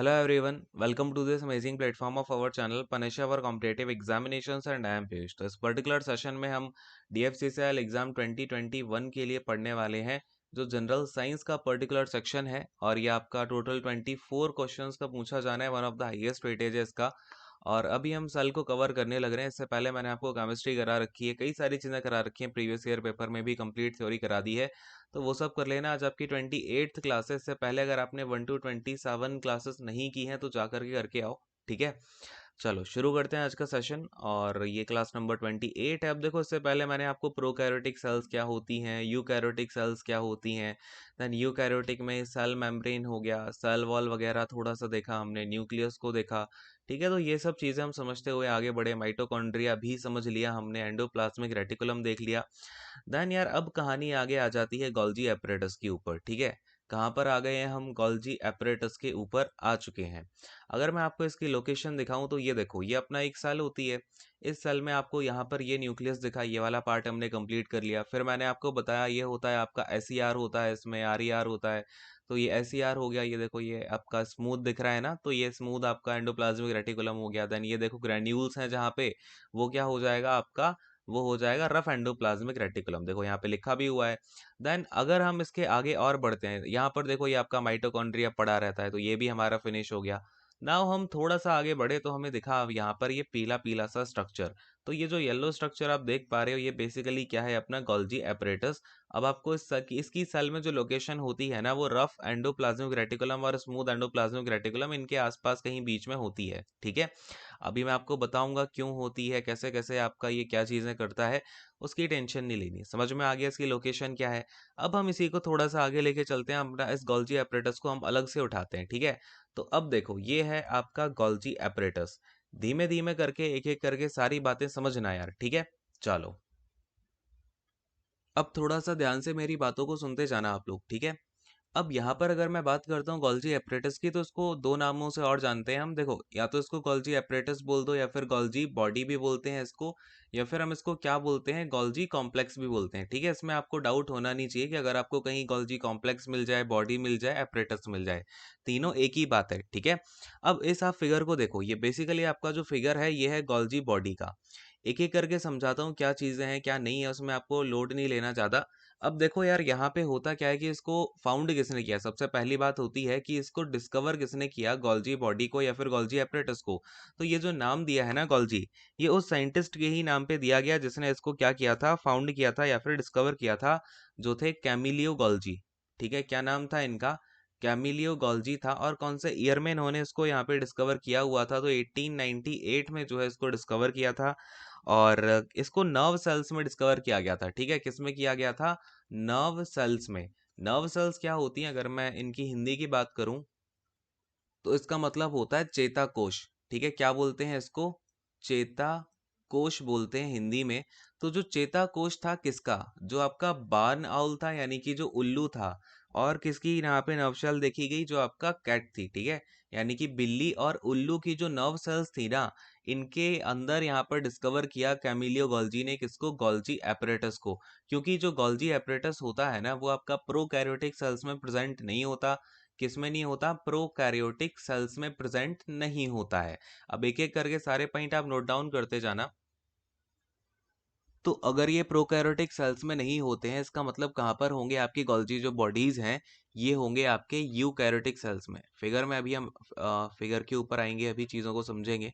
Hello everyone, welcome to this amazing platform of our channel Punish Our Competitive Examinations and I am Piyush। तो इस particular session में हम DFCCIL exam 2021 के लिए पढ़ने वाले हैं जो जनरल साइंस का पर्टिकुलर सेक्शन है और ये आपका टोटल 24 क्वेश्चंस का पूछा जाना है। One of the highest weightage है इसका। और अभी हम सेल को कवर करने लग रहे हैं। इससे पहले मैंने आपको केमिस्ट्री करा रखी है, कई सारी चीज़ें करा रखी हैं, प्रीवियस ईयर पेपर में भी कंप्लीट थ्योरी करा दी है, तो वो सब कर लेना। आज आपकी 28th क्लासेस से पहले अगर आपने 1 to 27 क्लासेस नहीं की हैं तो जा करके करके आओ, ठीक है। चलो शुरू करते हैं आज का सेशन और ये क्लास नंबर 28 है। अब देखो, इससे पहले मैंने आपको प्रोकैरियोटिक सेल्स क्या होती हैं, यूकैरियोटिक सेल्स क्या होती हैं, देन यूकैरियोटिक में सेल मेम्ब्रेन हो गया, सेल वॉल वगैरह थोड़ा सा देखा हमने, न्यूक्लियस को देखा, ठीक है। तो ये सब चीज़ें हम समझते हुए आगे बढ़े। माइटोकॉन्ड्रिया भी समझ लिया हमने, एंडोप्लाज्मिक रेटिकुलम देख लिया। देन यार अब कहानी आगे आ जाती है गोल्जी एपरेटस के ऊपर, ठीक है। कहाँ पर आ गए हैं हम? गोल्जी एपरेटस के ऊपर आ चुके हैं। अगर मैं आपको इसकी लोकेशन दिखाऊं तो ये देखो, ये अपना एक सेल होती है। इस सेल में आपको यहाँ पर ये न्यूक्लियस दिखा, ये वाला पार्ट हमने कंप्लीट कर लिया। फिर मैंने आपको बताया ये होता है आपका SER होता है, इसमें RER होता है। तो ये SER हो गया, ये देखो ये आपका स्मूथ दिख रहा है ना, तो ये स्मूथ आपका एंडोप्लाज्मिक रेटिकुलम हो गया। देन ये देखो ग्रैन्यूल्स हैं जहाँ पे, वो क्या हो जाएगा आपका? वो हो जाएगा रफ एंडोप्लाज्मिक रेटिकुलम। देखो यहाँ पे लिखा भी हुआ है। देन अगर हम इसके आगे और बढ़ते हैं, यहाँ पर देखो ये आपका माइटोकॉन्ड्रिया पड़ा रहता है, तो ये भी हमारा फिनिश हो गया। नाउ हम थोड़ा सा आगे बढ़े तो हमें दिखा अब यहाँ पर ये पीला पीला सा स्ट्रक्चर। तो ये जो येलो स्ट्रक्चर आप देख पा रहे हो, ये बेसिकली क्या है? अपना गोल्जी एपरेटस। अब आपको इसकी सेल में जो लोकेशन होती है ना, वो रफ एंडोप्लाज्मिक रेटिकुलम और स्मूथ एंडोप्लाज्मिक रेटिकुलम, इनके आसपास कहीं बीच में होती है, ठीक है। अभी मैं आपको बताऊंगा क्यों होती है, कैसे कैसे आपका ये क्या चीज़ें करता है, उसकी टेंशन नहीं लेनी। समझ में आ गया इसकी लोकेशन क्या है। अब हम इसी को थोड़ा सा आगे लेके चलते हैं, अपना इस गोल्जी एपरेटस को हम अलग से उठाते हैं, ठीक है। तो अब देखो ये है आपका गोल्जी एपरेटस। धीमे धीमे करके एक एक करके सारी बातें समझना यार, ठीक है। चलो अब थोड़ा सा ध्यान से मेरी बातों को सुनते जाना आप लोग, ठीक है। अब यहाँ पर अगर मैं बात करता हूँ गोल्जी एपरेटस की, तो इसको दो नामों से और जानते हैं हम। देखो, या तो इसको गोल्जी एपरेटस बोल दो, या फिर गोल्जी बॉडी भी बोलते हैं इसको, या फिर हम इसको क्या बोलते हैं? गोल्जी कॉम्प्लेक्स भी बोलते हैं, ठीक है। इसमें आपको डाउट होना नहीं चाहिए कि अगर आपको कहीं गोल्जी कॉम्प्लेक्स मिल जाए, बॉडी मिल जाए, एपरेटस मिल जाए, तीनों एक ही बात है, ठीक है। अब इस आप फिगर को देखो, ये बेसिकली आपका जो फिगर है ये है गोल्जी बॉडी का। एक एक करके समझाता हूँ क्या चीज़ें हैं क्या नहीं है, उसमें आपको लोड नहीं लेना ज़्यादा। अब देखो यार, यहाँ पे होता क्या है कि इसको फाउंड किसने किया? सबसे पहली बात होती है कि इसको डिस्कवर किसने किया, गोल्जी बॉडी को या फिर गोल्जी एपरेटस को। तो ये जो नाम दिया है ना गोल्जी, ये उस साइंटिस्ट के ही नाम पे दिया गया जिसने इसको क्या किया था? फाउंड किया था या फिर डिस्कवर किया था, जो थे कैमिलियो गोल्जी, ठीक है। क्या नाम था इनका? कैमिलियो गोल्जी था। और कौन से ईयर में इन्होंने इसको यहाँ पे डिस्कवर किया हुआ था? तो 1898 में जो है इसको डिस्कवर किया था। और इसको नर्व सेल्स में डिस्कवर किया गया था, ठीक है। किस में किया गया था? नर्व सेल्स में। नर्व सेल्स क्या होती हैं? अगर मैं इनकी हिंदी की बात करूं तो इसका मतलब होता है चेता कोश, ठीक है। क्या बोलते हैं इसको? चेता कोश बोलते हैं हिंदी में। तो जो चेता कोश था किसका? जो आपका बार्न आउल था, यानी कि जो उल्लू था। और किसकी यहाँ पे नर्व सेल देखी गई? जो आपका कैट थी, ठीक है। यानी कि बिल्ली और उल्लू की जो नर्व सेल्स थी ना, इनके अंदर यहाँ पर डिस्कवर किया कैमिलियो गोल्जी ने, किसको? गोल्जी एपरेटस को। क्योंकि जो गोल्जी एपरेटस होता है ना, वो आपका प्रोकैरियोटिक सेल्स में प्रेजेंट नहीं होता। किसमें नहीं होता? प्रोकैरियोटिक सेल्स में प्रेजेंट नहीं होता है। अब एक एक करके सारे पॉइंट आप नोट डाउन करते जाना। तो अगर ये प्रोकैरियोटिक सेल्स में नहीं होते हैं, इसका मतलब कहाँ पर होंगे? आपकी गोल्जी जो बॉडीज हैं, ये होंगे आपके यूकैरियोटिक सेल्स में। फिगर में अभी हम फिगर के ऊपर आएंगे, अभी चीज़ों को समझेंगे।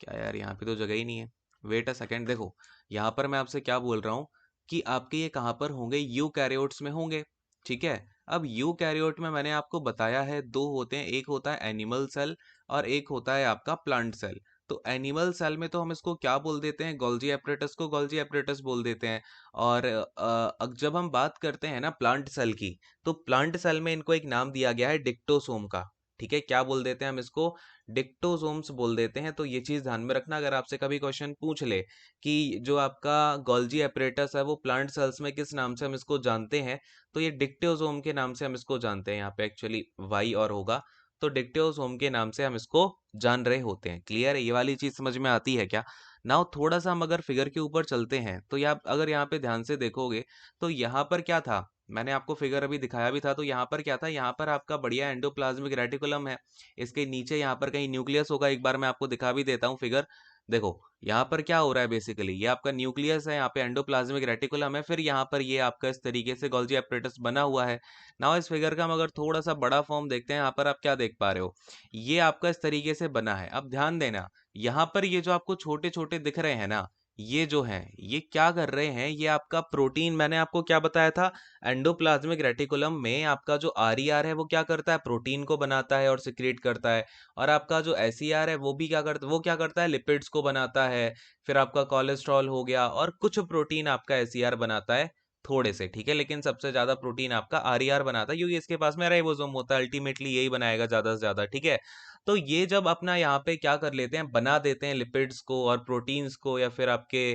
क्या यार, यहाँ पे तो जगह ही नहीं है। वेट अ सेकेंड, देखो यहाँ पर मैं आपसे क्या बोल रहा हूँ कि आपके ये कहाँ पर होंगे? यूकैरियोट्स में होंगे, ठीक है। अब यूकैरियोट में मैंने आपको बताया है दो होते हैं, एक होता है एनिमल सेल और एक होता है आपका प्लांट सेल। तो एनिमल सेल में तो हम इसको क्या बोल देते हैं? गोल्जी एपरेटस को गोल्जी एपरेटस बोल देते हैं। और जब हम बात करते हैं ना प्लांट सेल की, तो प्लांट सेल में इनको एक नाम दिया गया है डिक्टोसोम का, ठीक है। क्या बोल देते हैं हम इसको? डिक्टोसोम्स बोल देते हैं। तो ये चीज ध्यान में रखना, अगर आपसे कभी क्वेश्चन पूछ ले कि जो आपका गोल्जी एपरेटस है वो प्लांट सेल्स में किस नाम से हम इसको जानते हैं, तो ये डिक्टोसोम के नाम से हम इसको जानते हैं। यहाँ पे एक्चुअली वाई और होगा, तो डिक्टोसोम के नाम से हम इसको जान रहे होते हैं। क्लियर है? ये वाली चीज समझ में आती है क्या? नाउ थोड़ा सा हम अगर फिगर के ऊपर चलते हैं, तो आप अगर यहाँ पे ध्यान से देखोगे तो यहाँ पर क्या था? मैंने आपको फिगर अभी दिखाया भी था। तो यहाँ पर क्या था, यहाँ पर आपका बढ़िया एंडोप्लाज्मिक रेटिकुलम है, इसके नीचे यहाँ पर कहीं न्यूक्लियस होगा। एक बार मैं आपको दिखा भी देता हूँ फिगर। देखो यहाँ पर क्या हो रहा है, बेसिकली ये आपका न्यूक्लियस है, यहाँ पे एंडोप्लाज्मिक रेटिकुलम है, फिर यहाँ पर ये आपका इस तरीके से गोल्जी एपरेटस बना हुआ है। नाउ इस फिगर का हम अगर थोड़ा सा बड़ा फॉर्म देखते हैं, यहाँ पर आप क्या देख पा रहे हो, ये आपका इस तरीके से बना है। अब ध्यान देना, यहाँ पर ये जो आपको छोटे छोटे दिख रहे हैं ना, ये जो हैं ये क्या कर रहे हैं, ये आपका प्रोटीन, मैंने आपको क्या बताया था, एंडोप्लाज्मिक रेटिकुलम में आपका जो आरईआर है वो क्या करता है, प्रोटीन को बनाता है और सिक्रिएट करता है। और आपका जो एसईआर है वो भी क्या करता है, लिपिड्स को बनाता है। फिर आपका कोलेस्ट्रॉल हो गया, और कुछ प्रोटीन आपका एसईआर बनाता है, थोड़े से, ठीक है, लेकिन सबसे ज्यादा प्रोटीन आपका आरईआर बनाता है, क्योंकि इसके पास में राइबोसोम होता है, अल्टीमेटली यही बनाएगा ज्यादा से ज्यादा, ठीक है। तो ये जब अपना यहाँ पे क्या कर लेते हैं, बना देते हैं लिपिड्स को और प्रोटीन्स को, या फिर आपके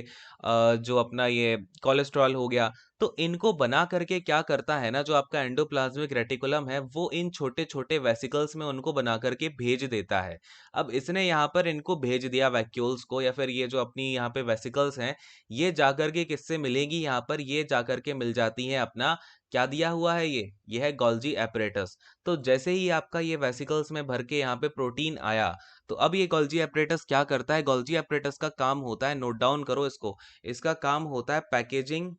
जो अपना ये कोलेस्ट्रॉल हो गया, तो इनको बना करके क्या करता है ना, जो आपका एंडोप्लाज्मिक रेटिकुलम है वो इन छोटे छोटे वेसिकल्स में उनको बना करके भेज देता है। अब इसने यहाँ पर इनको भेज दिया वैक्यूल्स को, या फिर ये जो अपनी यहाँ पे वेसिकल्स हैं, ये जाकर के किससे मिलेगी, यहाँ पर ये जाकर के मिल जाती है अपना, क्या दिया हुआ है, ये है गोल्जी एपरेटस। तो जैसे ही आपका ये वेसिकल्स में भर के यहाँ पे प्रोटीन आया, तो अब ये गोल्जी एपरेटस क्या करता है, गोल्जी एपरेटस का काम होता है, नोट डाउन करो इसको, इसका काम होता है पैकेजिंग,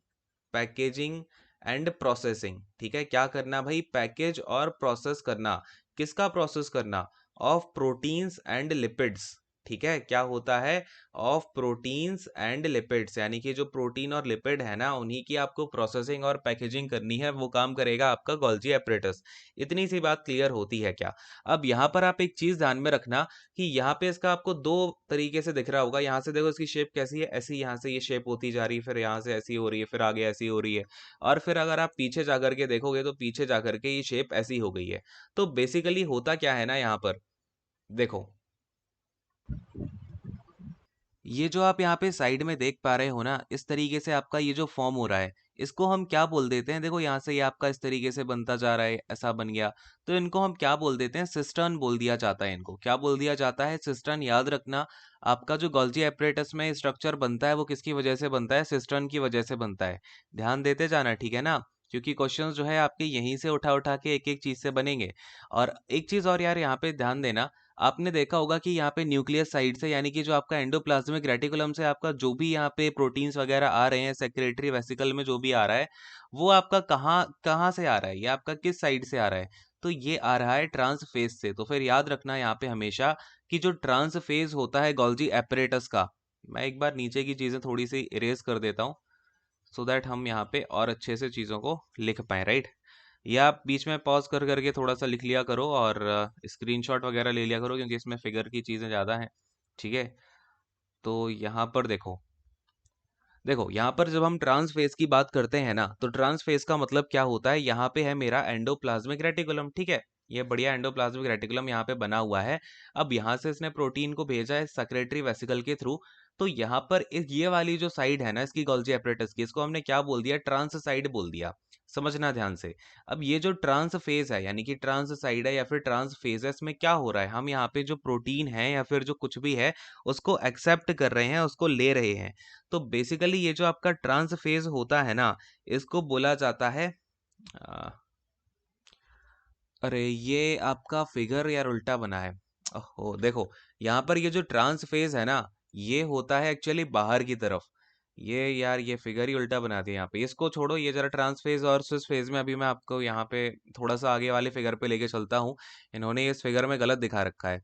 पैकेजिंग एंड प्रोसेसिंग। ठीक है, क्या करना भाई, पैकेज और प्रोसेस करना। किसका प्रोसेस करना, ऑफ प्रोटीन्स एंड लिपिड्स। ठीक है, क्या होता है, ऑफ प्रोटीन्स एंड लिपिड्स, यानी कि जो प्रोटीन और लिपिड है ना, उन्हीं की आपको प्रोसेसिंग और पैकेजिंग करनी है, वो काम करेगा आपका गोल्जी एपरेटस। इतनी सी बात क्लियर होती है क्या। अब यहाँ पर आप एक चीज ध्यान में रखना, कि यहाँ पे इसका आपको दो तरीके से दिख रहा होगा। यहाँ से देखो इसकी शेप कैसी है, ऐसी यहाँ से ये शेप होती जा रही है, फिर यहाँ से ऐसी हो रही है, फिर आगे ऐसी हो रही है, और फिर अगर आप पीछे जाकर के देखोगे तो पीछे जाकर के ये शेप ऐसी हो गई है। तो बेसिकली होता क्या है ना, यहाँ पर देखो, ये जो आप यहाँ पे साइड में देख पा रहे हो ना, इस तरीके से आपका ये जो फॉर्म हो रहा है, इसको हम क्या बोल देते हैं, देखो यहाँ से ये आपका इस तरीके से बनता जा रहा है, ऐसा बन गया। तो इनको हम क्या बोल देते हैं, सिस्टर्न बोल दिया जाता है। इनको क्या बोल दिया जाता है, सिस्टर्न। याद रखना, आपका जो गोल्जी एपरेटस में स्ट्रक्चर बनता है वो किसकी वजह से बनता है, सिस्टर्न की वजह से बनता है। ध्यान देते जाना, ठीक है ना, क्योंकि क्वेश्चंस जो है आपके यहीं से उठा उठा के एक एक चीज से बनेंगे। और एक चीज और यार, यहाँ पे ध्यान देना, आपने देखा होगा कि यहाँ पे न्यूक्लियस साइड से, यानी कि जो आपका एंडोप्लाज्मिक रेटिकुलम से आपका जो भी यहाँ पे प्रोटीन्स वगैरह आ रहे हैं, सेक्रेटरी वेसिकल में जो भी आ रहा है, वो आपका कहाँ कहाँ से आ रहा है, ये आपका किस साइड से आ रहा है, तो ये आ रहा है ट्रांसफेज से। तो फिर याद रखना यहाँ पे हमेशा, कि जो ट्रांसफेज होता है गोल्जी एपरेटस का, मैं एक बार नीचे की चीजें थोड़ी सी इरेज कर देता हूँ, सो दैट हम यहाँ पे और अच्छे से चीज़ों को लिख पाएँ, राइट। या आप बीच में पॉज कर करके थोड़ा सा लिख लिया करो, और स्क्रीनशॉट वगैरह ले लिया करो, क्योंकि इसमें फिगर की चीज़ें ज़्यादा हैं, ठीक है। तो यहाँ पर देखो, देखो यहाँ पर जब हम ट्रांस फेज की बात करते हैं ना, तो ट्रांस फेज का मतलब क्या होता है, यहाँ पे है मेरा एंडोप्लाज्मिक रेटिकुलम, ठीक है, ये बढ़िया एंडोप्लाज्मिक रेटिकुलम यहाँ पे बना हुआ है। अब यहाँ से इसने प्रोटीन को भेजा है सेक्रेटरी वेसिकल के थ्रू। तो यहाँ पर ये वाली जो साइड है ना इसकी गोल्जी एपरेटस की, इसको हमने क्या बोल दिया, ट्रांस साइड बोल दिया। समझना ध्यान से। अब ये जो ट्रांस फेज है, यानी कि ट्रांस साइड है या फिर ट्रांस फेज है, इसमें क्या हो रहा है, हम यहाँ पे जो प्रोटीन है या फिर जो कुछ भी है, उसको एक्सेप्ट कर रहे हैं, उसको ले रहे हैं। तो बेसिकली ये जो आपका ट्रांस फेज होता है ना, इसको बोला जाता है, आ, अरे ये आपका फिगर यार उल्टा बना है। ओहो देखो, यहाँ पर ये जो ट्रांस फेज है ना, ये होता है एक्चुअली बाहर की तरफ। ये यार ये फिगर ही उल्टा बना दिया यहाँ पे, इसको छोड़ो, ये जरा ट्रांस फेज और स्विस फेज में अभी मैं आपको यहाँ पे थोड़ा सा आगे वाले फिगर पे लेके चलता हूँ। इन्होंने इस फिगर में गलत दिखा रखा है।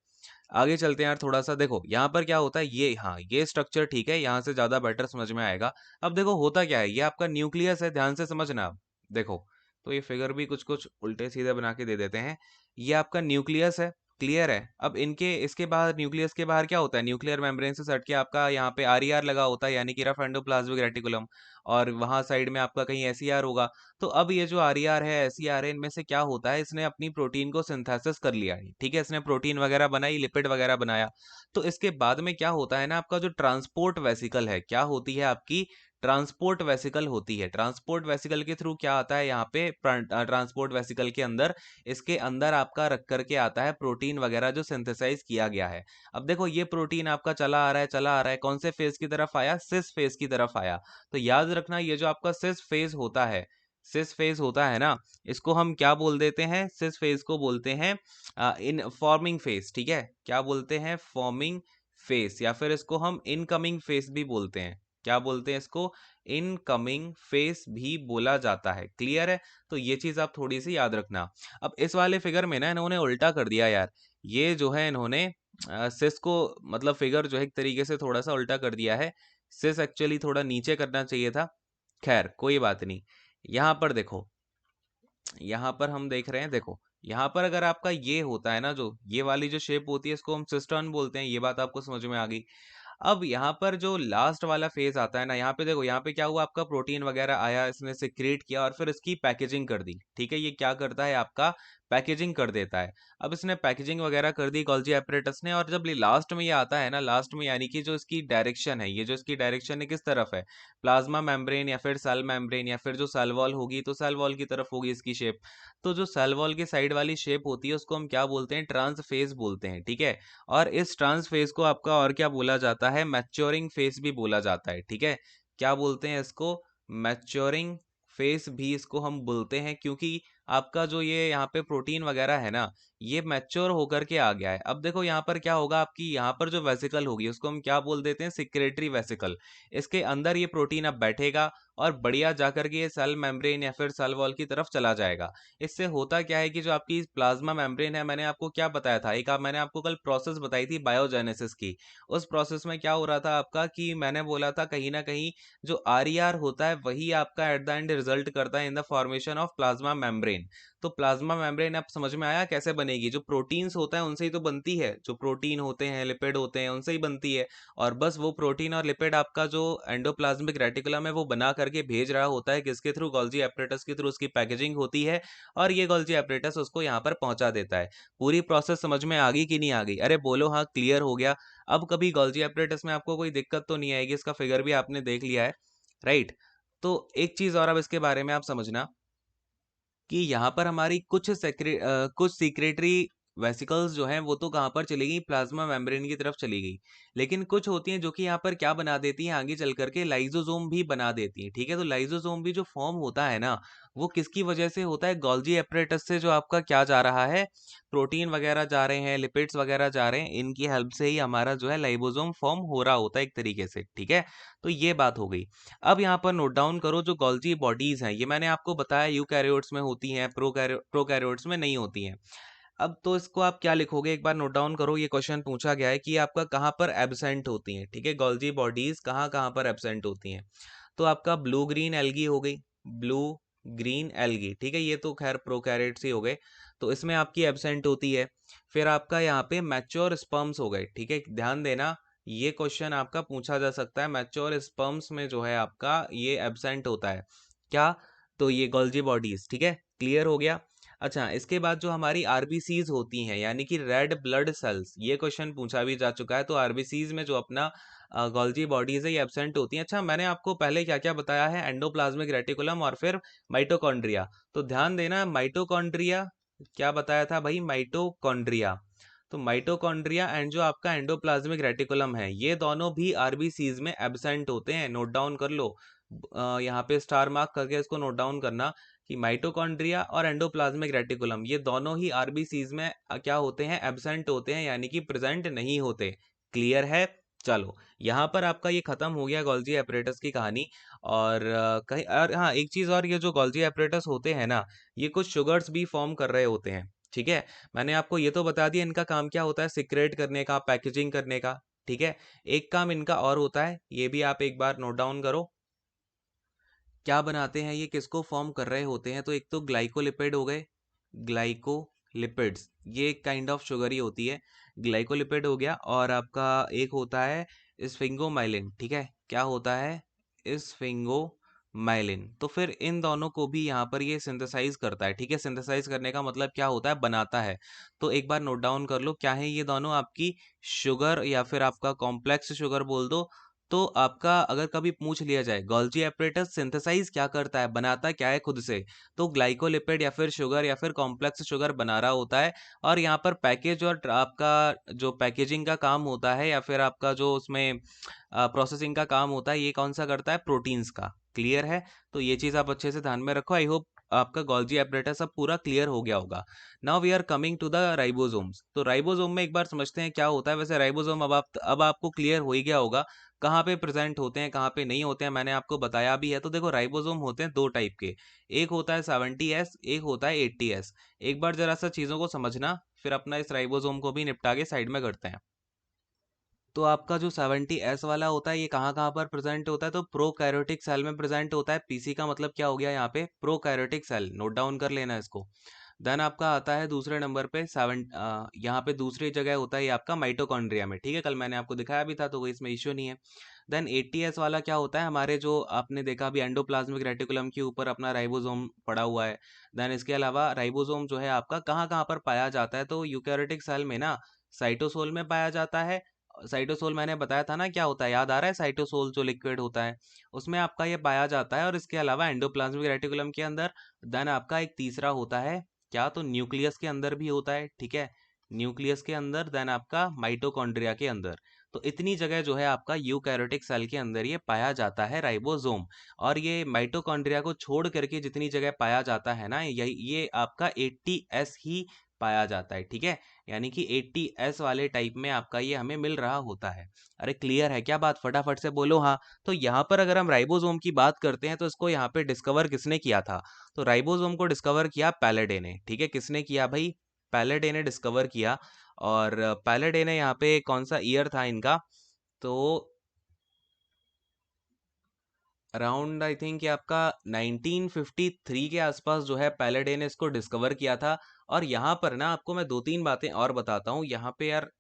आगे चलते हैं यार थोड़ा सा, देखो यहाँ पर क्या होता है, ये हाँ ये स्ट्रक्चर ठीक है, यहाँ से ज्यादा बेटर समझ में आएगा। अब देखो होता क्या है, ये आपका न्यूक्लियस है, ध्यान से समझना आप। देखो, तो ये फिगर भी कुछ कुछ उल्टे सीधे बना के दे देते हैं। ये आपका न्यूक्लियस है, क्लियर है। अब इनके इसके बाहर, न्यूक्लियस के बाहर क्या होता है, न्यूक्लियर मेम्ब्रेन से सट के आपका यहाँ पे आरईआर लगा होता है, यानी कि रफ एंडोप्लाज्मिक रेटिकुलम। और वहां साइड में आपका कहीं एसईआर होगा। तो अब ये जो आरईआर है, एसईआर है, इनमें से क्या होता है, इसने अपनी प्रोटीन को सिंथेसिस कर लिया है, ठीक है, इसने प्रोटीन वगैरह बनाई, लिपिड वगैरह बनाया। तो इसके बाद में क्या होता है ना, आपका जो ट्रांसपोर्ट वेसिकल है, क्या होती है आपकी, ट्रांसपोर्ट वेसिकल होती है। ट्रांसपोर्ट वेसिकल के थ्रू क्या आता है यहाँ पे, ट्रांसपोर्ट वेसिकल के अंदर, इसके अंदर आपका रख करके आता है प्रोटीन वगैरह जो सिंथेसाइज किया गया है। अब देखो ये प्रोटीन आपका चला आ रहा है, चला आ रहा है, कौन से फेज की तरफ आया, सिस फेज की तरफ आया। तो याद रखना, ये जो आपका सिस फेज होता है, सिस फेज होता है ना, इसको हम क्या बोल देते हैं, सिस फेज को बोलते हैं इन फॉर्मिंग फेज, ठीक है, क्या बोलते हैं, फॉर्मिंग फेज, या फिर इसको हम इनकमिंग फेज भी बोलते हैं। क्या बोलते हैं इसको, इनकमिंग फेज भी बोला जाता है। क्लियर है, तो ये चीज आप थोड़ी सी याद रखना। अब इस वाले फिगर में ना इन्होंने उल्टा कर दिया यार, ये जो है इन्होंने सिस को मतलब फिगर जो है एक तरीके से थोड़ा सा उल्टा कर दिया है। सिस एक्चुअली थोड़ा नीचे करना चाहिए था, खैर कोई बात नहीं। यहाँ पर देखो, यहाँ पर हम देख रहे हैं, देखो यहाँ पर अगर आपका ये होता है ना, जो ये वाली जो शेप होती है इसको हम सिस्टर्न बोलते हैं, ये बात आपको समझ में आ गई। अब यहाँ पर जो लास्ट वाला फेज आता है ना, यहाँ पे देखो, यहाँ पे क्या हुआ, आपका प्रोटीन वगैरह आया, इसने सिक्रेट किया और फिर इसकी पैकेजिंग कर दी, ठीक है, ये क्या करता है आपका, पैकेजिंग कर देता है। अब इसने पैकेजिंग वगैरह कर दी गोल्जी एपरेटस ने, और जब लास्ट में ये आता है ना, लास्ट में यानी कि जो इसकी डायरेक्शन है, ये जो इसकी डायरेक्शन है किस तरफ है, प्लाज्मा मेम्ब्रेन या फिर सेल मेम्ब्रेन या फिर जो सेल वॉल होगी तो सेल वॉल की तरफ होगी इसकी शेप। तो जो सेल वॉल की साइड वाली शेप होती है उसको हम क्या बोलते हैं, ट्रांस फेज बोलते हैं, ठीक है। और इस ट्रांस फेज को आपका और क्या बोला जाता है, मैच्योरिंग फेज भी बोला जाता है, ठीक है। क्या बोलते हैं इसको, मैच्योरिंग फेज भी इसको हम बोलते हैं, क्योंकि आपका जो ये यहाँ पे प्रोटीन वगैरह है ना, ये मैच्योर होकर के आ गया है। अब देखो यहाँ पर क्या होगा, आपकी यहाँ पर जो वेसिकल होगी उसको हम क्या बोल देते हैं, सिक्रेटरी वेसिकल। इसके अंदर ये प्रोटीन अब बैठेगा और बढ़िया जाकर के ये सेल मेम्ब्रेन या फिर सेल वॉल की तरफ चला जाएगा। इससे होता क्या है कि जो आपकी प्लाज्मा मेम्ब्रेन है, मैंने आपको क्या बताया था, मैंने आपको कल प्रोसेस बताई थी बायोजेनेसिस की। उस प्रोसेस में क्या हो रहा था आपका, कि मैंने बोला था कहीं ना कहीं जो आरईआर होता है वही आपका एट द एंड रिजल्ट करता है in the formation of plasma membrane. तो प्लाज्मा मेम्ब्रेन अब समझ में आया कैसे बनेगी, जो प्रोटीन्स होता है उनसे ही तो बनती है, जो प्रोटीन होते हैं, लिपिड होते हैं, उनसे ही बनती है। और बस वो प्रोटीन और लिपिड आपका जो एंडोप्लाज्मिक रेटिकुलम है वो बना करके भेज रहा होता है, किसके थ्रू, गोल्जी एपरेटस के थ्रू उसकी पैकेजिंग होती है, और ये गोल्जी एपरेटस उसको यहाँ पर पहुंचा देता है। पूरी प्रोसेस समझ में आ गई कि नहीं आ गई, अरे बोलो हाँ, क्लियर हो गया। अब कभी गोल्जी एपरेटस में आपको कोई दिक्कत तो नहीं आएगी, इसका फिगर भी आपने देख लिया है, राइट। तो एक चीज और अब इसके बारे में आप समझना, कि यहाँ पर हमारी कुछ सीक्रेटरी वेसिकल्स जो हैं वो तो कहाँ पर चली गई, प्लाज्मा मेम्ब्रेन की तरफ चली गई। लेकिन कुछ होती हैं जो कि यहाँ पर क्या बना देती हैं, आगे चल करके लाइजोसोम भी बना देती हैं, ठीक है। तो लाइजोसोम भी जो फॉर्म होता है ना, वो किसकी वजह से होता है, गोल्जी एपरेटस से जो आपका क्या जा रहा है, प्रोटीन वगैरह जा रहे हैं, लिपिड्स वगैरह जा रहे हैं, इनकी हेल्प से ही हमारा जो है लाइबोसोम फॉर्म हो रहा होता है एक तरीके से, ठीक है। तो ये बात हो गई। अब यहाँ पर नोट डाउन करो, जो गोल्जी बॉडीज हैं ये मैंने आपको बताया यूकैरियोट्स में होती हैं, प्रोकैरियोट्स में नहीं होती हैं। अब तो इसको आप क्या लिखोगे, एक बार नोट डाउन करो, ये क्वेश्चन पूछा गया है कि आपका कहाँ पर एब्सेंट होती हैं, ठीक है, गोल्जी बॉडीज कहाँ कहाँ पर एब्सेंट होती हैं। तो आपका ब्लू ग्रीन एल्गी हो गई, ब्लू ग्रीन एल्गी, ठीक है, ये तो खैर प्रोकैरियोट्स ही हो गए, तो इसमें आपकी एब्सेंट होती है। फिर आपका यहाँ पे मैच्योर स्पर्म्स हो गए, ठीक है, ध्यान देना, ये क्वेश्चन आपका पूछा जा सकता है, मैच्योर स्पर्म्स में जो है आपका ये एब्सेंट होता है क्या, तो ये गोल्जी बॉडीज, ठीक है, क्लियर हो गया। अच्छा, इसके बाद जो हमारी आरबीसीज होती हैं यानी कि रेड ब्लड सेल्स, ये क्वेश्चन पूछा भी जा चुका है, तो आरबीसीज में जो अपना गोल्जी बॉडीज है ये एब्सेंट होती हैं। अच्छा, मैंने आपको पहले क्या क्या बताया है, एंडोप्लाज्मिक रेटिकुलम और फिर माइटोकॉन्ड्रिया, तो ध्यान देना, माइटोकॉन्ड्रिया क्या बताया था भाई, माइटोकॉन्ड्रिया। तो माइटोकॉन्ड्रिया एंड जो आपका एंडोप्लाज्मिक रेटिकुलम है ये दोनों भी आरबीसीज में एब्सेंट होते हैं, नोट डाउन कर लो। यहाँ पे स्टार मार्क करके इसको नोट डाउन करना, कि माइटोकॉन्ड्रिया और एंडोप्लाज्मिक रेटिकुलम ये दोनों ही आरबीसीज में क्या होते हैं, एब्सेंट होते हैं, यानी कि प्रेजेंट नहीं होते। क्लियर है, चलो यहाँ पर आपका ये खत्म हो गया गोल्जी एपरेटस की कहानी। और कहीं और हाँ, एक चीज और, ये जो गोल्जी एपरेटस होते हैं ना, ये कुछ शुगर्स भी फॉर्म कर रहे होते हैं, ठीक है। मैंने आपको ये तो बता दिया इनका काम क्या होता है, सिक्रेट करने का, पैकेजिंग करने का, ठीक है। एक काम इनका और होता है, ये भी आप एक बार नोट डाउन करो, क्या बनाते हैं ये, किसको फॉर्म कर रहे होते हैं, तो एक तो ग्लाइकोलिपिड हो गए, ग्लाइकोलिपिड्स ये एक काइंड ऑफ शुगर ही होती है, ग्लाइकोलिपिड हो गया, और आपका एक होता है स्फिंगोमाइलिन, ठीक है, क्या होता है, स्फिंगोमाइलिन। तो फिर इन दोनों को भी यहाँ पर ये सिंथेसाइज करता है, ठीक है, सिंथेसाइज करने का मतलब क्या होता है, बनाता है। तो एक बार नोट डाउन कर लो, क्या है ये दोनों, आपकी शुगर या फिर आपका कॉम्प्लेक्स शुगर बोल दो। तो आपका अगर कभी पूछ लिया जाए गोल्जी एपरेटस सिंथेसाइज क्या करता है, बनाता क्या है खुद से, तो ग्लाइकोलिपिड या फिर शुगर या फिर कॉम्प्लेक्स शुगर बना रहा होता है। और यहाँ पर पैकेज और आपका जो पैकेजिंग का काम होता है या फिर आपका जो उसमें प्रोसेसिंग का काम होता है, ये कौन सा करता है, प्रोटीन्स का। क्लियर है? तो ये चीज़ आप अच्छे से ध्यान में रखो। आई होप आपका गोल्जी एपरेटस सब पूरा क्लियर हो गया होगा। Now we are coming to the ribosomes. तो राइबोसोम में एक बार समझते हैं क्या होता है। वैसे राइबोसोम अब आपको क्लियर हो ही गया होगा कहाँ पे प्रेजेंट होते हैं, कहाँ पे नहीं होते हैं, मैंने आपको बताया भी है। तो देखो राइबोसोम होते हैं दो टाइप के, एक होता है 70S, एक होता है 80S। एक बार जरा सा चीज़ों को समझना, फिर अपना इस राइबोसोम को भी निपटा के साइड में करते हैं। तो आपका जो 70S वाला होता है ये कहाँ कहाँ पर प्रेजेंट होता है, तो प्रोकैरियोटिक सेल में प्रेजेंट होता है। पीसी का मतलब क्या हो गया यहाँ पे, प्रोकैरियोटिक सेल, नोट डाउन कर लेना इसको। देन आपका आता है दूसरे नंबर पे यहाँ पे दूसरी जगह होता है ये आपका माइटोकॉन्ड्रिया में, ठीक है, कल मैंने आपको दिखाया भी था तो कोई इसमें इश्यू नहीं है। देन 80S वाला क्या होता है, हमारे जो आपने देखा अभी एंडोप्लाज्मिक रेटिकुलम के ऊपर अपना राइबोसोम पड़ा हुआ है। देन इसके अलावा राइबोसोम जो है आपका कहाँ कहाँ पर पाया जाता है, तो यूकैरियोटिक सेल में ना साइटोसोल में पाया जाता है। साइटोसोल मैंने बताया था ना क्या होता है, याद आ रहा है, साइटोसोल जो लिक्विड होता है उसमें आपका ये पाया जाता है। और इसके अलावा एंडोप्लाज्मिक रेटिकुलम के अंदर। देन आपका एक तीसरा होता है क्या, तो न्यूक्लियस के अंदर भी होता है, ठीक है, न्यूक्लियस के अंदर। देन आपका माइटोकॉन्ड्रिया के अंदर। तो इतनी जगह जो है आपका यूकैरियोटिक सेल के अंदर ये पाया जाता है राइबोसोम। और ये माइटोकॉन्ड्रिया को छोड़ करके जितनी जगह पाया जाता है ना, ये आपका 80S ही पाया जाता है, ठीक है। यानी कि 80S वाले टाइप में आपका ये हमें मिल रहा होता है। अरे क्लियर है क्या बात, फटाफट से बोलो हाँ। तो यहाँ पर अगर हम राइबोसोम की बात करते हैं तो इसको यहाँ पे डिस्कवर किसने किया था, तो राइबोसोम को डिस्कवर किया पैलेडे ने, ठीक है। किसने किया भाई, पैलेडे ने डिस्कवर किया। और पैलेडे ने यहाँ पे कौन सा ईयर था इनका, तो अराउंड आई थिंक ये आपका 1953 के आसपास जो है पैलेडे ने इसको डिस्कवर किया था। और यहाँ पर ना आपको मैं दो तीन बातें और बताता हूँ यहाँ पे यार,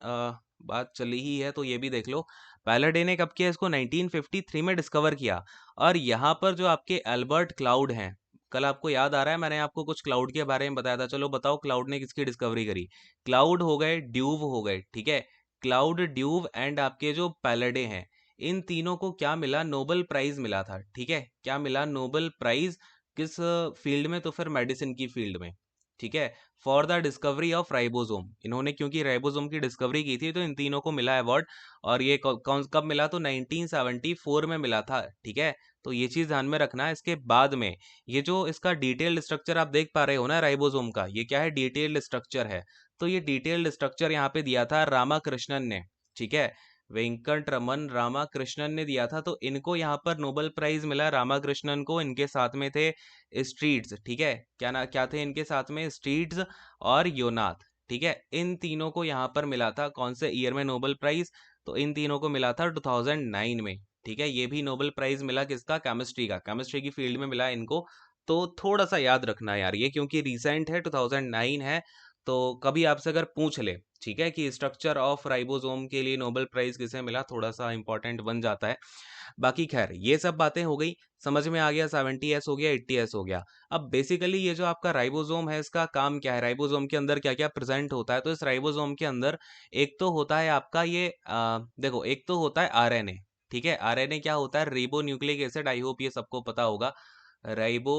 बात चली ही है तो ये भी देख लो। पैलेडे ने कब किया इसको, 1953 में डिस्कवर किया। और यहाँ पर जो आपके एल्बर्ट क्लाउड हैं, कल आपको याद आ रहा है मैंने आपको कुछ क्लाउड के बारे में बताया था, चलो बताओ क्लाउड ने किसकी डिस्कवरी करी। क्लाउड हो गए, ड्यूव हो गए, ठीक है। क्लाउड, ड्यूव एंड आपके जो पैलेडे हैं, इन तीनों को क्या मिला, नोबेल प्राइज मिला था, ठीक है। क्या मिला, नोबेल प्राइज। किस फील्ड में, तो फिर मेडिसिन की फील्ड में, ठीक है, for the discovery of ribosome. इन्होंने क्योंकि राइबोसोम की डिस्कवरी की थी तो इन तीनों को मिला अवार्ड। और ये कौन कब मिला, तो 1974 में मिला था, ठीक है। तो ये चीज ध्यान में रखना है। इसके बाद में ये जो इसका डिटेल्ड स्ट्रक्चर आप देख पा रहे हो ना राइबोसोम का, ये क्या है, डिटेल्ड स्ट्रक्चर है। तो ये डिटेल्ड स्ट्रक्चर यहाँ पे दिया था रामाकृष्णन ने, ठीक है, वेंकट रमन रामाकृष्णन ने दिया था। तो इनको यहाँ पर नोबेल प्राइज मिला रामाकृष्णन को। इनके साथ में थे स्ट्रीट्स, ठीक है, क्या थे इनके साथ में, स्ट्रीट्स और योनाथ, ठीक है। इन तीनों को यहाँ पर मिला था कौन से ईयर में नोबेल प्राइज, तो इन तीनों को मिला था 2009 में, ठीक है। ये भी नोबेल प्राइज मिला किसका, केमिस्ट्री का, केमिस्ट्री की फील्ड में मिला इनको। तो थोड़ा सा याद रखना यार ये, क्योंकि रिसेंट है, 2009 है। तो कभी आपसे अगर पूछ ले, ठीक है, कि स्ट्रक्चर ऑफ राइबोसोम के लिए नोबेल प्राइज किसे मिला, थोड़ा सा इंपॉर्टेंट बन जाता है। बाकी खैर ये सब बातें हो गई, समझ में आ गया, 70S हो गया, 80S हो गया। अब बेसिकली ये जो आपका राइबोसोम है इसका काम क्या है, राइबोसोम के अंदर क्या क्या प्रेजेंट होता है, तो इस राइबोसोम के अंदर एक तो होता है आपका ये देखो, एक तो होता है आरएनए, ठीक है। आरएनए क्या होता है, ribo nucleic acid, I hope ये सबको पता होगा, राइबो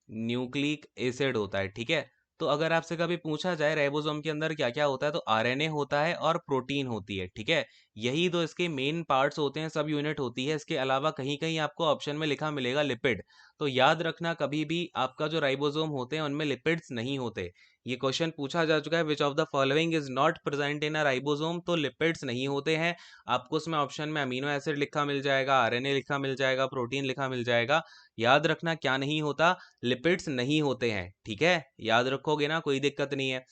न्यूक्लिक एसिड होता है, ठीक है। तो अगर आपसे कभी पूछा जाए राइबोसोम के अंदर क्या क्या होता है, तो आरएनए होता है और प्रोटीन होती है, ठीक है। यही तो इसके मेन पार्ट्स होते हैं, सब यूनिट होती है। इसके अलावा कहीं कहीं आपको ऑप्शन में लिखा मिलेगा लिपिड। तो याद रखना कभी भी आपका जो राइबोसोम होते हैं उनमें लिपिड्स नहीं होते। ये क्वेश्चन पूछा जा चुका है, विच of the following is not present in a ribosome, तो लिपिड्स नहीं होते हैं। आपको उसमें ऑप्शन में अमीनो एसिड लिखा मिल जाएगा, आरएनए लिखा मिल जाएगा, प्रोटीन लिखा मिल जाएगा। याद रखना क्या नहीं होता, लिपिड्स नहीं होते हैं, ठीक है। याद रखोगे ना, कोई दिक्कत नहीं है।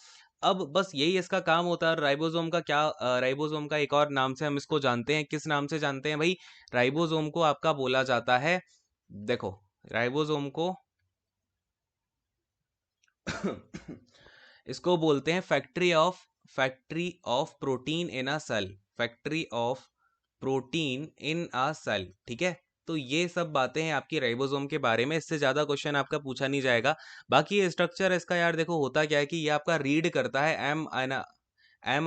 अब बस यही इसका काम होता है। राइबोसोम का क्या, राइबोसोम का एक और नाम से हम इसको जानते हैं, किस नाम से जानते हैं भाई, राइबोसोम को आपका बोला जाता है, देखो राइबोसोम को इसको बोलते हैं factory of protein in a cell, factory of protein in a cell, ठीक है। तो ये सब बातें हैं आपकी राइबोसोम के बारे में, इससे ज्यादा क्वेश्चन आपका पूछा नहीं जाएगा। बाकी ये स्ट्रक्चर इसका यार देखो होता क्या है कि ये आपका रीड करता है एम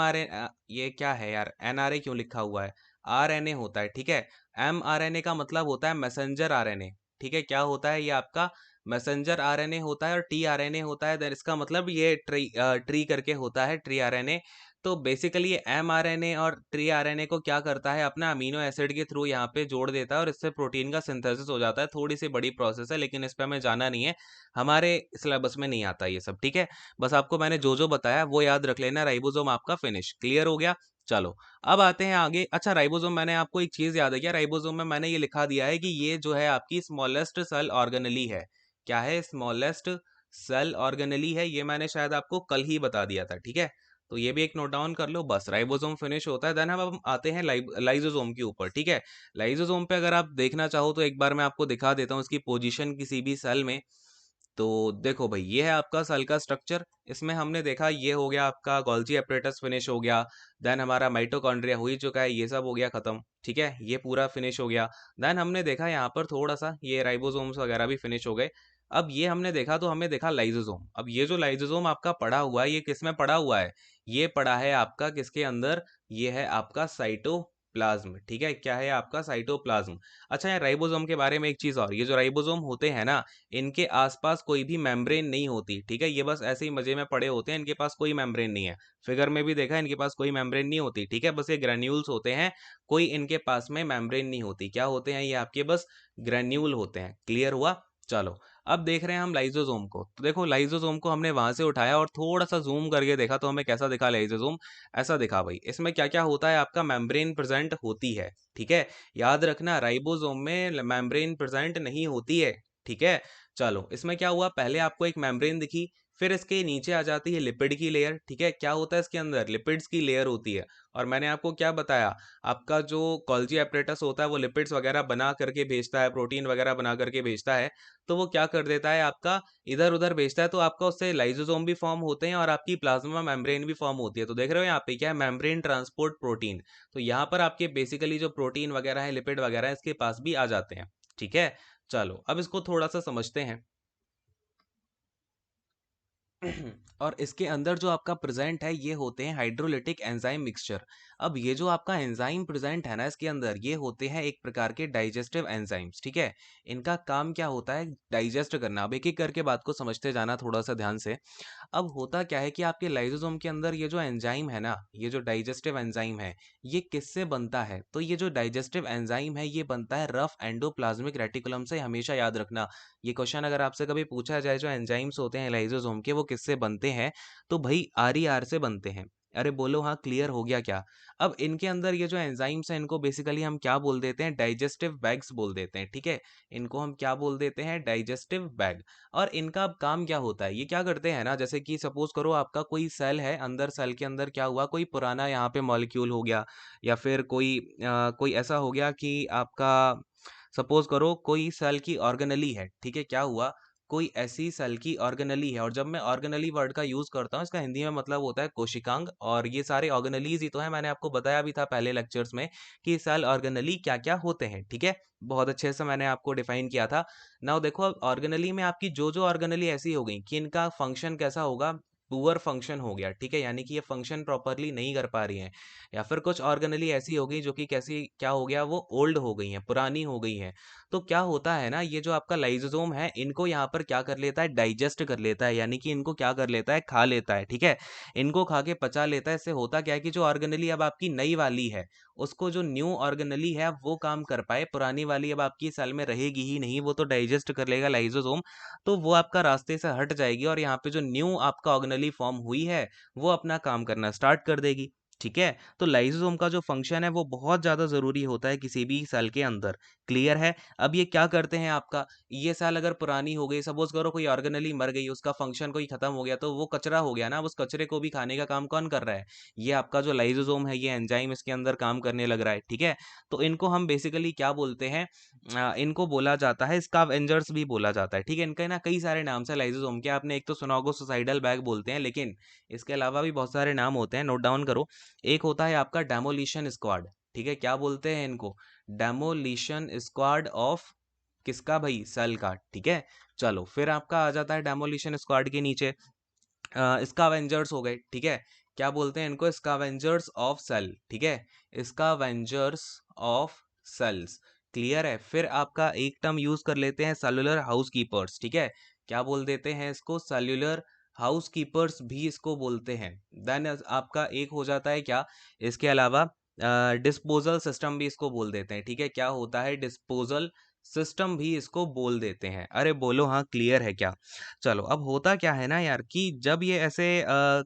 आर एन, ये क्या है यार, एन आर ए क्यों लिखा हुआ है, आर एन ए होता है, ठीक है। एम आर एन ए का मतलब होता है मैसेंजर आर एन ए, ठीक है। क्या होता है ये आपका मैसेंजर आरएनए होता है, और टी आरएनए होता है। देन इसका मतलब ये ट्री करके होता है, ट्री आरएनए। तो बेसिकली ये mRNA और tRNA को क्या करता है, अपना अमीनो एसिड के थ्रू यहाँ पे जोड़ देता है और इससे प्रोटीन का सिंथेसिस हो जाता है। थोड़ी सी बड़ी प्रोसेस है, लेकिन इस पे हमें जाना नहीं है, हमारे सिलेबस में नहीं आता ये सब, ठीक है। बस आपको मैंने जो जो बताया वो याद रख लेना। राइबोसोम आपका फिनिश, क्लियर हो गया। चलो अब आते हैं आगे। अच्छा, राइबोसोम, मैंने आपको एक चीज याद है क्या, राइबोसोम में मैंने ये लिखा दिया है कि ये जो है आपकी स्मॉलेस्ट सेल ऑर्गेनेली है। क्या है? स्मॉलेस्ट सेल ऑर्गेनेली है। ये मैंने शायद आपको कल ही बता दिया था, ठीक है। तो ये भी एक नोट डाउन कर लो। बस राइबोसोम फिनिश होता है, देन हम आते हैं लाइजोसोम के ऊपर, ठीक है। लाइजोसोम पे अगर आप देखना चाहो तो एक बार मैं आपको दिखा देता हूँ इसकी पोजीशन किसी भी सेल में। तो देखो भाई, ये है आपका सेल का स्ट्रक्चर। इसमें हमने देखा ये हो गया आपका गोल्जी एपरेटस फिनिश हो गया। देन हमारा माइटोकॉन्ड्रिया हो ही चुका है, ये सब हो गया खत्म, ठीक है, ये पूरा फिनिश हो गया। देन हमने देखा यहाँ पर थोड़ा सा ये राइबोसोम्स वगैरह भी फिनिश हो गए। अब ये हमने देखा तो हमें देखा लाइजोसोम। अब ये जो लाइजोसोम आपका पड़ा हुआ है, ये किस में पड़ा हुआ है? ये पड़ा है आपका किसके अंदर? ये है आपका साइटोप्लाज्म, ठीक है। क्या है आपका? साइटोप्लाज्म। अच्छा, यहाँ राइबोसोम के बारे में एक चीज और, ये जो राइबोसोम होते हैं ना, इनके आसपास कोई भी मेम्ब्रेन नहीं होती, ठीक है। ये बस ऐसे ही मजे में पड़े होते हैं, इनके पास कोई मेम्ब्रेन नहीं है। फिगर में भी देखा, इनके पास कोई मेम्ब्रेन नहीं होती, ठीक है। बस ये ग्रेन्यूल्स होते हैं, कोई इनके पास में मेम्ब्रेन नहीं होती। क्या होते हैं ये आपके? बस ग्रेन्यूल होते हैं, क्लियर हुआ। चलो अब देख रहे हैं हम लाइजोसोम को। तो देखो, लाइजोसोम को हमने वहां से उठाया और थोड़ा सा जूम करके देखा तो हमें कैसा दिखा लाइजोसोम? ऐसा दिखा भाई। इसमें क्या क्या होता है? आपका मेम्ब्रेन प्रेजेंट होती है, ठीक है। याद रखना, राइबोसोम में मेम्ब्रेन प्रेजेंट नहीं होती है, ठीक है। चलो, इसमें क्या हुआ, पहले आपको एक मेम्ब्रेन दिखी, फिर इसके नीचे आ जाती है लिपिड की लेयर, ठीक है। क्या होता है इसके अंदर? लिपिड्स की लेयर होती है। और मैंने आपको क्या बताया, आपका जो गोल्जी एपरेटस होता है वो लिपिड्स वगैरह बना करके भेजता है, प्रोटीन वगैरह बना करके भेजता है। तो वो क्या कर देता है आपका, इधर उधर भेजता है, तो आपका उससे लाइजोसोम भी फॉर्म होते हैं और आपकी प्लाज्मा मेम्ब्रेन भी फॉर्म होती है। तो देख रहे हो यहाँ पे क्या है? Membrane transport protein. तो यहाँ पर आपके बेसिकली जो प्रोटीन वगैरह है, लिपिड वगैरह है, इसके पास भी आ जाते हैं, ठीक है। चलो अब इसको थोड़ा सा समझते हैं। और इसके अंदर जो आपका प्रेजेंट है ये होते हैं हाइड्रोलिटिक एंजाइम मिक्सचर। अब ये जो आपका एंजाइम प्रेजेंट है ना इसके अंदर, ये होते हैं एक प्रकार के डाइजेस्टिव एंजाइम्स, ठीक है। इनका काम क्या होता है? डाइजेस्ट करना। अब एक एक करके बात को समझते जाना थोड़ा सा ध्यान से। अब होता क्या है कि आपके लाइसोसोम के अंदर ये जो एंजाइम है ना, ये जो डाइजेस्टिव एंजाइम है, ये किससे बनता है? तो ये जो डाइजेस्टिव एंजाइम है ये बनता है रफ एंडोप्लाज्मिक रेटिकुलम से। हमेशा याद रखना, ये क्वेश्चन अगर आपसे कभी पूछा जाए, जो एंजाइम्स होते हैं लाइसोसोम के वो किससे बनते हैं, तो भाई आर से बनते हैं। अरे बोलो हाँ, क्लियर हो गया क्या? अब इनके अंदर ये जो एंजाइम्स हैं, इनको बेसिकली हम क्या बोल देते हैं? डाइजेस्टिव बैग्स बोल देते हैं, ठीक है। इनको हम क्या बोल देते हैं? Digestive bag. और इनका अब काम क्या होता है? ये क्या करते हैं ना, जैसे कि सपोज करो आपका कोई सेल है, अंदर सेल के अंदर क्या हुआ, कोई पुराना यहाँ पे मॉलिक्यूल हो गया, या फिर कोई ऐसा हो गया कि आपका सपोज करो कोई सेल की ऑर्गेनली है, ठीक है। क्या हुआ, कोई ऐसी सेल की ऑर्गेनली है, और जब मैं ऑर्गेनली वर्ड का यूज करता हूँ, इसका हिंदी में मतलब होता है कोशिकांग। और ये सारे ऑर्गेनलीज ही तो है, मैंने आपको बताया भी था पहले लेक्चर्स में कि सेल ऑर्गेनली क्या क्या होते हैं, ठीक है। बहुत अच्छे से मैंने आपको डिफाइन किया था। नाउ देखो, अब ऑर्गेनली में आपकी जो जो ऑर्गेनली ऐसी हो गई कि इनका फंक्शन कैसा होगा, पुअर फंक्शन हो गया, ठीक है। यानी कि ये फंक्शन प्रॉपरली नहीं कर पा रही हैं। या फिर कुछ ऑर्गेनली ऐसी हो गई जो कि कैसी क्या हो गया, वो ओल्ड हो गई हैं, पुरानी हो गई हैं। तो क्या होता है ना, ये जो आपका लाइसोसोम है, इनको यहाँ पर क्या कर लेता है? डाइजेस्ट कर लेता है, यानी कि इनको क्या कर लेता है? खा लेता है, ठीक है। इनको खा के पचा लेता है। इससे होता क्या है कि जो ऑर्गेनली अब आपकी नई वाली है, उसको जो न्यू ऑर्गेनली है अब वो काम कर पाए, पुरानी वाली अब आपकी सेल में रहेगी ही नहीं, वो तो डाइजेस्ट कर लेगा लाइसोसोम। तो वो आपका रास्ते से हट जाएगी और यहाँ पे जो न्यू आपका ऑर्गेनली फॉर्म हुई है वो अपना काम करना स्टार्ट कर देगी, ठीक है। तो लाइसोसोम का जो फंक्शन है वो बहुत ज्यादा जरूरी होता है किसी भी सेल के अंदर, क्लियर है। अब ये क्या करते हैं आपका, ये सेल अगर पुरानी हो गई, सपोज करो कोई ऑर्गेनली मर गई, उसका फंक्शन कोई खत्म हो गया, तो वो कचरा हो गया ना, अब उस कचरे को भी खाने का काम कौन कर रहा है? ये आपका जो लाइसोसोम है, ये एंजाइम इसके अंदर काम करने लग रहा है, ठीक है। तो इनको हम बेसिकली क्या बोलते हैं? इनको बोला जाता है स्कावेंजर्स भी बोला जाता है, ठीक है। इनके ना कई सारे नाम से लाइसोसोम के, आपने एक तो सुना होगा सुसाइडल बैग बोलते हैं, लेकिन इसके अलावा भी बहुत सारे नाम होते हैं, नोट डाउन करो। एक होता है आपका डेमोलिशन स्क्वाड, ठीक है। क्या बोलते हैं इनको? डेमोलिशन स्क्वाड ऑफ किसका भाई? सेल का, ठीक है। चलो फिर आपका आ जाता है डेमोलिशन स्क्वाड के नीचे स्कावेंजर्स हो गए, ठीक है। क्या बोलते हैं इनको? स्कावेंजर्स ऑफ सेल, ठीक है। स्कावेंजर्स ऑफ सेल्स, क्लियर है। फिर आपका एक टर्म यूज कर लेते हैं सेलुलर हाउस कीपर्स, ठीक है। क्या बोल देते हैं इसको? सेल्युलर हाउसकीपर्स भी इसको बोलते हैं। देन आपका एक हो जाता है क्या, इसके अलावा डिस्पोजल सिस्टम भी इसको बोल देते हैं। ठीक है, क्या होता है, डिस्पोजल सिस्टम भी इसको बोल देते हैं। अरे बोलो हाँ, क्लियर है क्या? चलो, अब होता क्या है ना यार कि जब ये ऐसे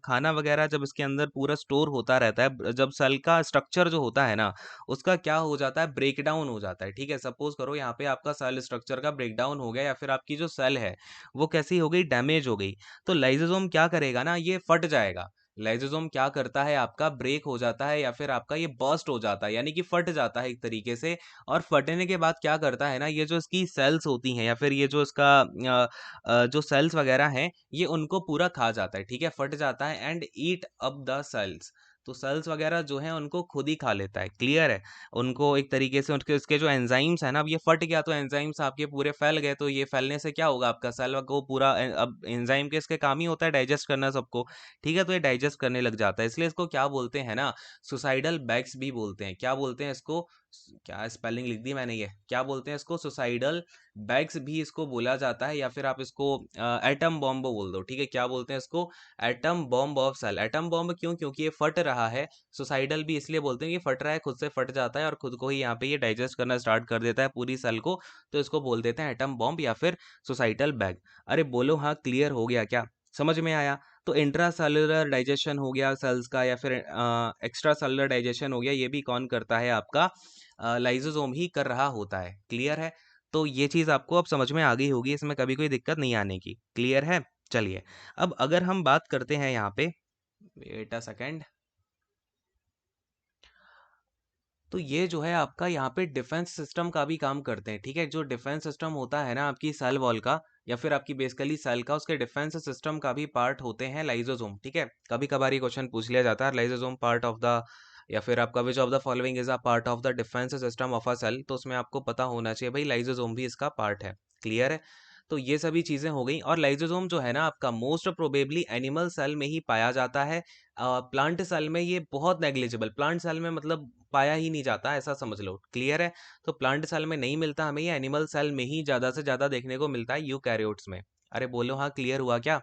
खाना वगैरह जब इसके अंदर पूरा स्टोर होता रहता है, जब सेल का स्ट्रक्चर जो होता है ना, उसका क्या हो जाता है, ब्रेक डाउन हो जाता है। ठीक है, सपोज करो यहाँ पे आपका सेल स्ट्रक्चर का ब्रेक डाउन हो गया, या फिर आपकी जो सेल है वो कैसी हो गई, डैमेज हो गई, तो लाइसोसोम क्या करेगा ना, ये फट जाएगा। लाइसोसोम क्या करता है, आपका ब्रेक हो जाता है या फिर आपका ये बर्स्ट हो जाता है, यानी कि फट जाता है एक तरीके से। और फटने के बाद क्या करता है ना, ये जो इसकी सेल्स होती हैं या फिर ये जो इसका जो सेल्स वगैरह हैं, ये उनको पूरा खा जाता है। ठीक है, फट जाता है and eat up the cells. तो सेल्स वगैरह जो है उनको खुद ही खा लेता है। क्लियर है? उनको एक तरीके से उनके उसके जो एंजाइम्स है ना, अब ये फट गया तो एंजाइम्स आपके पूरे फैल गए, तो ये फैलने से क्या होगा, आपका सेल को पूरा अब एंजाइम के इसके काम ही होता है डाइजेस्ट करना सबको। ठीक है, तो ये डाइजेस्ट करने लग जाता है, इसलिए इसको क्या बोलते हैं ना, सुसाइडल बैग्स भी बोलते हैं। क्या बोलते हैं इसको, क्या स्पेलिंग लिख दी मैंने, ये क्या बोलते हैं इसको, सुसाइडल बैग्स भी इसको बोला जाता है, या फिर आप इसको एटम बॉम्ब बोल दो। ठीक है, क्या बोलते हैं इसको, atom bomb of cell. Atom bomb क्यों, क्योंकि ये फट रहा है। सुसाइडल भी इसलिए बोलते हैं कि फट रहा है, खुद से फट जाता है और खुद को ही यहाँ पे ये डाइजेस्ट करना स्टार्ट कर देता है पूरी सेल को, तो इसको बोल देते हैं एटम बॉम्ब या फिर सुसाइडल बैग। अरे बोलो हाँ, क्लियर हो गया क्या, समझ में आया? तो इंट्रा सेलुलर डाइजेशन हो गया सेल्स का, या फिर एक्स्ट्रा सेलुलर डाइजेशन हो गया, ये भी कौन करता है, आपका लाइसोसोम ही कर रहा होता है। क्लियर है? तो ये चीज़ आपको अब समझ में आ गई होगी, इसमें कभी कोई दिक्कत नहीं आने की। क्लियर है? चलिए, अब अगर हम बात करते हैं यहाँ पे, वेट अ सेकेंड, तो ये जो है आपका यहाँ पे डिफेंस सिस्टम का भी काम करते हैं। ठीक है, जो डिफेंस सिस्टम होता है ना आपकी सेल वॉल का, या फिर आपकी बेसिकली सेल का, उसके डिफेंस सिस्टम का भी पार्ट होते हैं लाइसोसोम। ठीक है, कभी कभार ये क्वेश्चन पूछ लिया जाता है, लाइसोसोम पार्ट ऑफ द, या फिर आपका which of the following is a part of the defence system of a cell, तो उसमें आपको पता होना चाहिए भाई लाइसोसोम भी इसका पार्ट है। क्लियर है? तो ये सभी चीजें हो गई, और लाइसोसोम जो है ना आपका मोस्ट प्रोबेबली एनिमल सेल में ही पाया जाता है। प्लांट सेल में ये बहुत नेग्लिजिबल, प्लांट सेल में मतलब पाया ही नहीं जाता, ऐसा समझ लो। क्लियर है? तो प्लांट सेल में नहीं मिलता हमें, ये एनिमल सेल में ही ज्यादा से ज्यादा देखने को मिलता है, यूकैरियोट्स में। अरे बोलो हाँ, क्लियर हुआ क्या?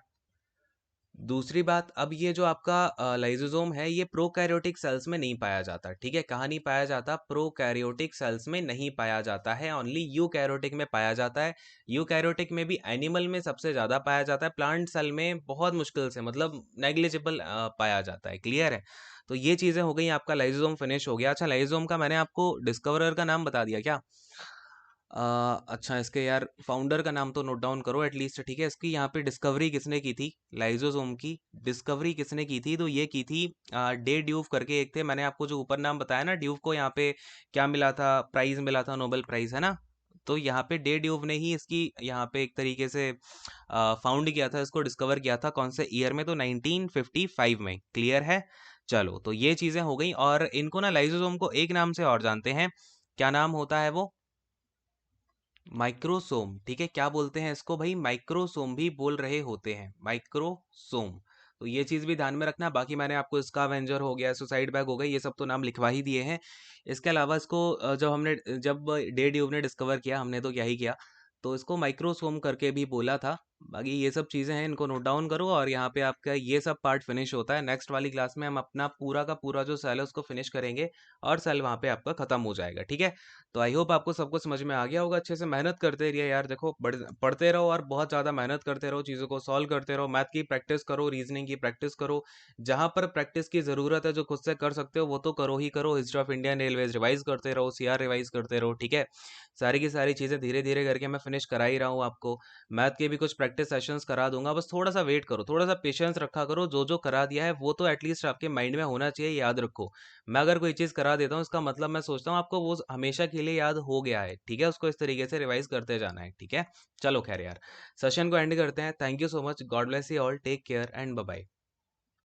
दूसरी बात, अब ये जो आपका लाइसोसोम है, ये प्रोकैरियोटिक सेल्स में नहीं पाया जाता। ठीक है, कहाँ नहीं पाया जाता, प्रोकैरियोटिक सेल्स में नहीं पाया जाता है, ओनली यूकैरियोटिक में पाया जाता है। यूकैरियोटिक में भी एनिमल में सबसे ज्यादा पाया जाता है, प्लांट सेल में बहुत मुश्किल से, मतलब नेग्लिजिबल पाया जाता है। क्लियर है? तो ये चीजें हो गई, आपका लाइसोसोम फिनिश हो गया। अच्छा, लाइसोसोम का मैंने आपको डिस्कवरर का नाम बता दिया क्या? अच्छा, इसके यार फाउंडर का नाम तो नोट डाउन करो एटलीस्ट। ठीक है, इसकी यहाँ पे डिस्कवरी किसने की थी, लाइसोसोम की डिस्कवरी किसने की थी, तो ये की थी डे ड्यूव करके एक थे, मैंने आपको जो ऊपर नाम बताया ना, ड्यूव को यहाँ पे क्या मिला था, प्राइज मिला था, नोबेल प्राइज, है ना? तो यहाँ पे डे ड्यूव ने ही इसकी यहाँ पे एक तरीके से फाउंड किया था, इसको डिस्कवर किया था, कौन से ईयर में, तो 1955 में। क्लियर है? चलो, तो ये चीजें हो गई, और इनको ना लाइसोसोम को एक नाम से और जानते हैं, क्या नाम होता है वो, माइक्रोसोम। ठीक है, क्या बोलते हैं इसको भाई, माइक्रोसोम भी बोल रहे होते हैं, माइक्रोसोम। तो ये चीज भी ध्यान में रखना। बाकी मैंने आपको इसका एवेंजर हो गया, सुसाइड बैग हो गई, ये सब तो नाम लिखवा ही दिए हैं। इसके अलावा इसको जब डे ड्यूब ने डिस्कवर किया, हमने तो क्या ही किया, तो इसको माइक्रोसोम करके भी बोला था। बाकी ये सब चीजें हैं, इनको नोट डाउन करो, और यहाँ पे आपका ये सब पार्ट फिनिश होता है। नेक्स्ट वाली क्लास में हम अपना पूरा का पूरा जो सेल है उसको फिनिश करेंगे, और सेल वहाँ पे आपका खत्म हो जाएगा। ठीक है, तो आई होप आपको सब कुछ समझ में आ गया होगा। अच्छे से मेहनत करते रहिए यार, देखो पढ़ते रहो और बहुत ज़्यादा मेहनत करते रहो, चीज़ों को सॉल्व करते रहो, मैथ की प्रैक्टिस करो, रीजनिंग की प्रैक्टिस करो, जहाँ पर प्रैक्टिस की ज़रूरत है, जो खुद से कर सकते हो वो तो करो ही करो। History of Indian railways revise करते रहो, सीआर रिवाइज करते रहो। ठीक है, सारी की सारी चीज़ें धीरे धीरे करके मैं फिनिश करा ही रहा हूँ आपको। मैथ के भी कुछ प्रैक्टिस सेशंस करा दूंगा, बस थोड़ा सा वेट करो, थोड़ा सा पेशेंस रखा करो, जो जो करा दिया है वो तो एटलीस्ट आपके माइंड में होना चाहिए, याद रखो। मैं अगर कोई चीज़ करा देता हूँ, इसका मतलब मैं सोचता हूँ आपको वो हमेशा के लिए याद हो गया है। ठीक है, उसको इस तरीके से रिवाइज करते जाना है। ठीक है, चलो खैर यार, सेशन को एंड करते हैं। Thank you so much, God bless you all, take care and bye bye.